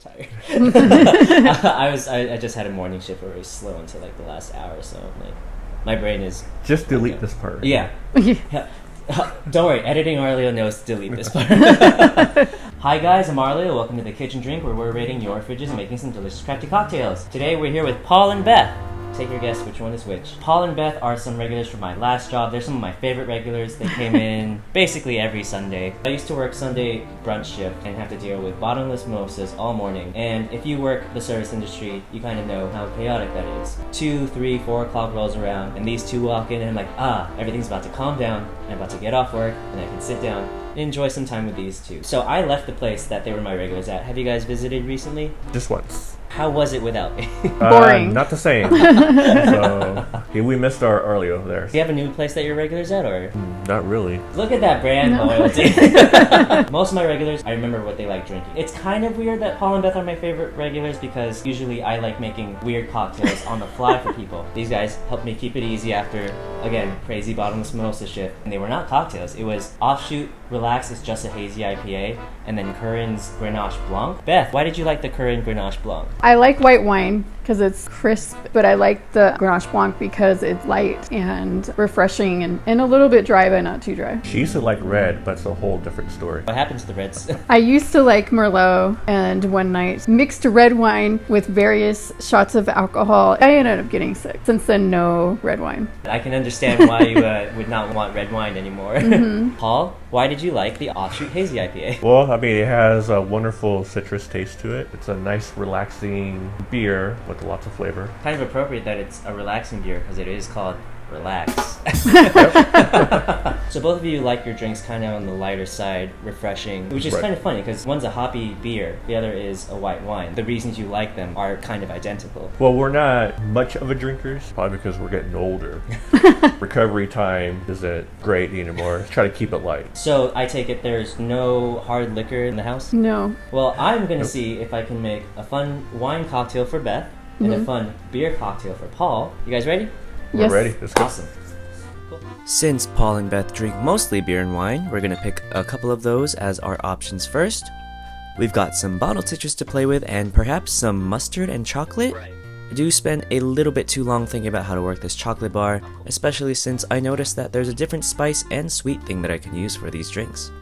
tired. I just had a morning shift where it was slow until like the last hour, so like my brain is just delete this part. Yeah. Don't worry, editing Arleo knows to delete this part. Hi guys, I'm Arleo. Welcome to the Kitchen Drink, where we're rating your fridges and making some delicious crafty cocktails. Today we're here with Paul and Beth. Take your guess which one is which. Paul and Beth are some regulars from my last job. They're some of my favorite regulars. They came in basically every Sunday. I used to work Sunday brunch shift and have to deal with bottomless mimosas all morning. And if you work the service industry, you kind of know how chaotic that is. 2, 3, 4 o'clock rolls around and these two walk in and I'm like, everything's about to calm down. I'm about to get off work and I can sit down and enjoy some time with these two. So I left the place that they were my regulars at. Have you guys visited recently? Just once. How was it without me? Boring. Not the same. So, we missed our Arleo there. Do you have a new place that you're regulars at, or? Not really. Look at that brand loyalty. Most of my regulars, I remember what they like drinking. It's kind of weird that Paul and Beth are my favorite regulars because usually I like making weird cocktails on the fly for people. These guys helped me keep it easy after, again, crazy bottomless mimosa shift. And they were not cocktails. It was Offshoot Relax is just a hazy IPA, and then Curran's Grenache Blanc. Beth, why did you like the Curran Grenache Blanc? I like white wine because it's crisp, but I like the Grenache Blanc because it's light and refreshing and a little bit dry, but not too dry. She used to like red, but it's a whole different story. What happened to the reds? I used to like Merlot, and one night mixed red wine with various shots of alcohol. I ended up getting sick. Since then, no red wine. I can understand why you would not want red wine anymore. Mm-hmm. Paul, why did you like the Offshoot Hazy IPA? Well, I mean, it has a wonderful citrus taste to it. It's a nice, relaxing beer with lots of flavor. Kind of appropriate that it's a relaxing beer because it is called Relax. So both of you like your drinks kind of on the lighter side, refreshing, which is kind of funny because one's a hoppy beer, the other is a white wine. The reasons you like them are kind of identical. Well, we're not much of a drinkers, probably because we're getting older. Recovery time isn't great anymore. Try to keep it light. So I take it there's no hard liquor in the house? No. Well, I'm going to see if I can make a fun wine cocktail for Beth and a fun beer cocktail for Paul. You guys ready? Yes. We're ready. Let's go. Awesome. Cool. Since Paul and Beth drink mostly beer and wine, we're going to pick a couple of those as our options first. We've got some bottled citrus to play with and perhaps some mustard and chocolate. I do spend a little bit too long thinking about how to work this chocolate bar, especially since I noticed that there's a different spice and sweet thing that I can use for these drinks.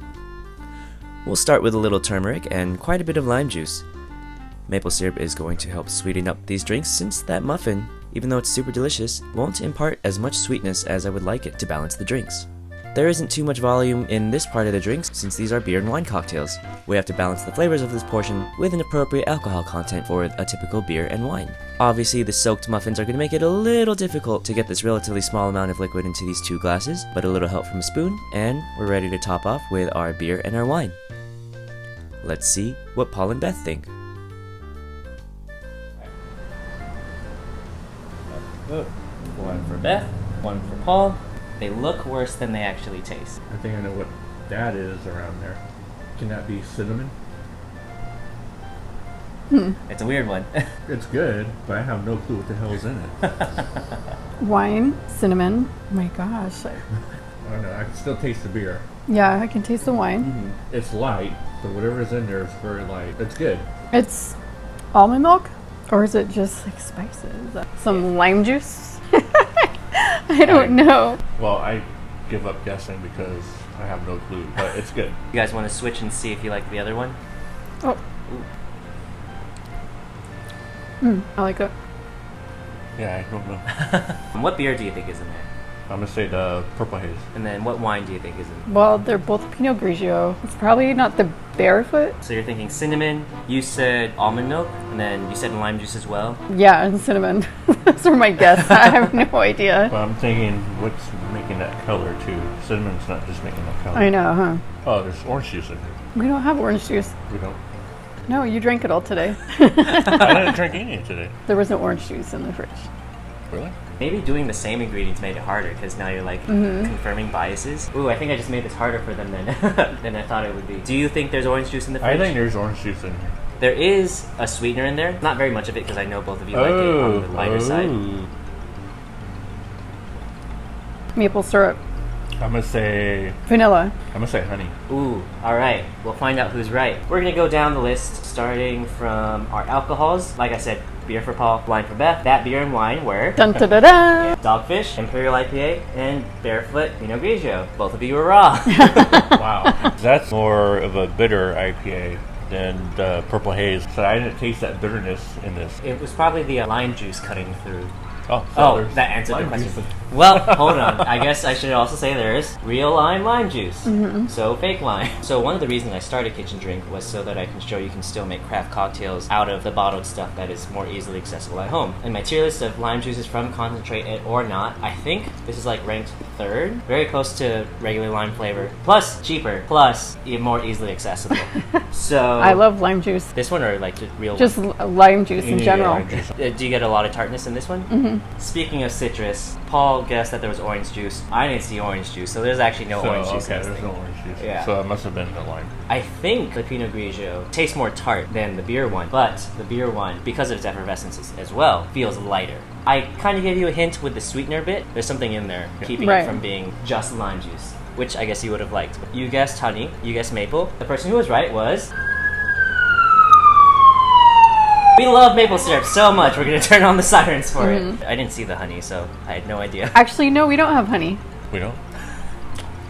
We'll start with a little turmeric and quite a bit of lime juice. Maple syrup is going to help sweeten up these drinks since that muffin, even though it's super delicious, won't impart as much sweetness as I would like it to balance the drinks. There isn't too much volume in this part of the drinks since these are beer and wine cocktails. We have to balance the flavors of this portion with an appropriate alcohol content for a typical beer and wine. Obviously, the soaked muffins are going to make it a little difficult to get this relatively small amount of liquid into these 2 glasses, but a little help from a spoon, and we're ready to top off with our beer and our wine. Let's see what Paul and Beth think. One for Beth, one for Paul. They look worse than they actually taste. I think I know what that is around there. Can that be cinnamon? It's a weird one. It's good, but I have no clue what the hell is in it. Wine, cinnamon. Oh my gosh. I don't know. I can still taste the beer. Yeah, I can taste the wine. Mm-hmm. It's light, but whatever's in there is very light. It's good. It's almond milk? Or is it just like spices? Some lime juice? I don't know. Well, I give up guessing because I have no clue, but it's good. You guys want to switch and see if you like the other one? Oh. I like it. Yeah, I don't know. What beer do you think is in there? I'm gonna say the purple haze. And then what wine do you think is in there? Well, they're both Pinot Grigio. It's probably not the Barefoot. So you're thinking cinnamon, you said almond milk, and then you said lime juice as well? Yeah, and cinnamon. Those are my guess. I have no idea. Well, I'm thinking what's making that color too. Cinnamon's not just making that color. I know, huh? Oh, there's orange juice in here. We don't have orange juice. We don't. No, you drank it all today. I didn't drink any today. There was no orange juice in the fridge. Really? Maybe doing the same ingredients made it harder because now you're like confirming biases. Ooh, I think I just made this harder for them than I thought it would be. Do you think there's orange juice in the fridge? I think there's orange juice in here. There is a sweetener in there. Not very much of it because I know both of you like it on the lighter side. Maple syrup. I'm gonna say Vanilla. honey. Ooh, all right. We'll find out who's right. We're gonna go down the list, starting from our alcohols. Like I said, beer for Paul, wine for Beth. That beer and wine were Dun da da da. Dogfish, Imperial IPA, and Barefoot Pinot Grigio. Both of you were raw. Wow. That's more of a bitter IPA than the Purple Haze. So I didn't taste that bitterness in this. It was probably the lime juice cutting through. Oh, there's that answered the lime question. juice. Well, hold on. I guess I should also say there's real lime juice. So fake lime. So one of the reasons I started Kitchen Drink was so that I can show you can still make craft cocktails out of the bottled stuff that is more easily accessible at home. And my tier list of lime juices from concentrate or not, I think this is like ranked third. Very close to regular lime flavor. Plus cheaper. Plus more easily accessible. So I love lime juice. this one or like just real Just one? lime juice in Yeah, general. lime juice. Do you get a lot of tartness in this one? Speaking of citrus, Paul guessed that there was orange juice. I didn't see orange juice, so there's actually no orange juice in Okay, this there's thing. no orange juice. Yeah. So it must have been the lime. I think the Pinot Grigio tastes more tart than the beer one, but the beer one, because of its effervescence as well, feels lighter. I kind of gave you a hint with the sweetener bit. There's something in there keeping Right. it from being just lime juice, which I guess you would have liked. You guessed honey, you guessed maple. The person who was right was... We love maple syrup so much, we're going to turn on the sirens for it. I didn't see the honey, so I had no idea. Actually, no, we don't have honey. We don't?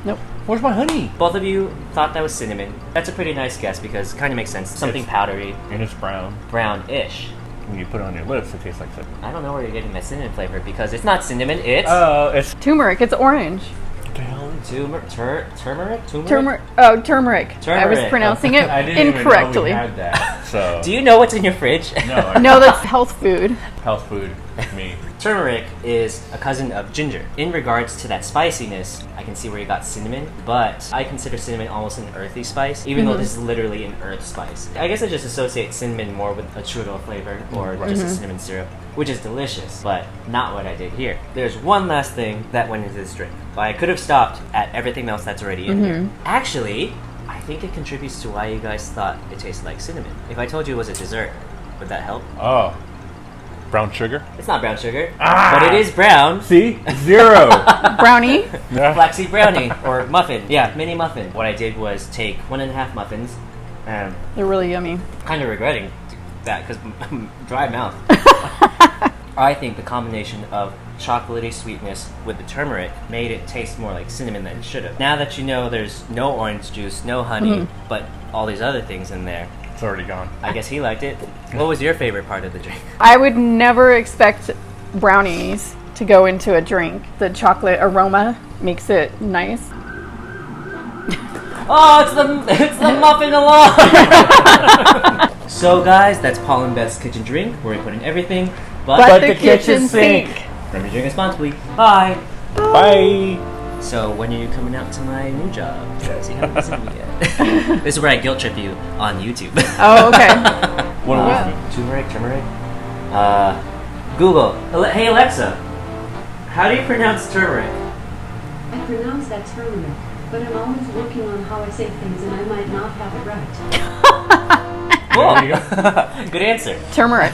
Nope. Where's my honey? Both of you thought that was cinnamon. That's a pretty nice guess because it kind of makes sense. Something It's- powdery, And it's brown. brown-ish. When you put it on your lips, it tastes like cinnamon. I don't know where you're getting that cinnamon flavor because it's not cinnamon, it's Oh, it's... Turmeric. It's orange. What the hell is turmeric? Turmeric. Oh, turmeric. I was Turmeric. pronouncing it I didn't incorrectly. even know we had that. So... Do you know what's in your fridge? No, I No, that's health food. health food. Me. Turmeric is a cousin of ginger. In regards to that spiciness, I can see where you got cinnamon, but I consider cinnamon almost an earthy spice, even though this is literally an earth spice. I guess I just associate cinnamon more with a churro flavor or just a cinnamon syrup, which is delicious, but not what I did here. There's one last thing that went into this drink. I could have stopped at everything else that's already in here. Actually, I think it contributes to why you guys thought it tasted like cinnamon. If I told you it was a dessert, would that help? Oh. Brown sugar? It's not brown sugar, but it is brown. See? 0. Brownie. Yeah. Flaxseed brownie or muffin. Yeah, mini muffin. What I did was take 1.5 muffins and They're really yummy. kind of regretting that because dry mouth. I think the combination of chocolatey sweetness with the turmeric made it taste more like cinnamon than it should have. Now that you know there's no orange juice, no honey, but all these other things in there, It's already gone. I guess he liked it. What was your favorite part of the drink? I would never expect brownies to go into a drink. The chocolate aroma makes it nice. Oh, it's the muffin along. So guys, that's Paul and Beth's kitchen drink where we put in everything But the kitchen sink. Remember to drink responsibly. Bye. Bye. So when are you coming out to my new job? Because you haven't seen me yet. This is where I guilt trip you on YouTube. Oh, okay. What Yeah. was Turmeric. Google. Hey Alexa, how do you pronounce turmeric? I pronounce that turmeric, but I'm always working on how I say things and I might not have it right. Cool. There you go. Good answer. Turmeric.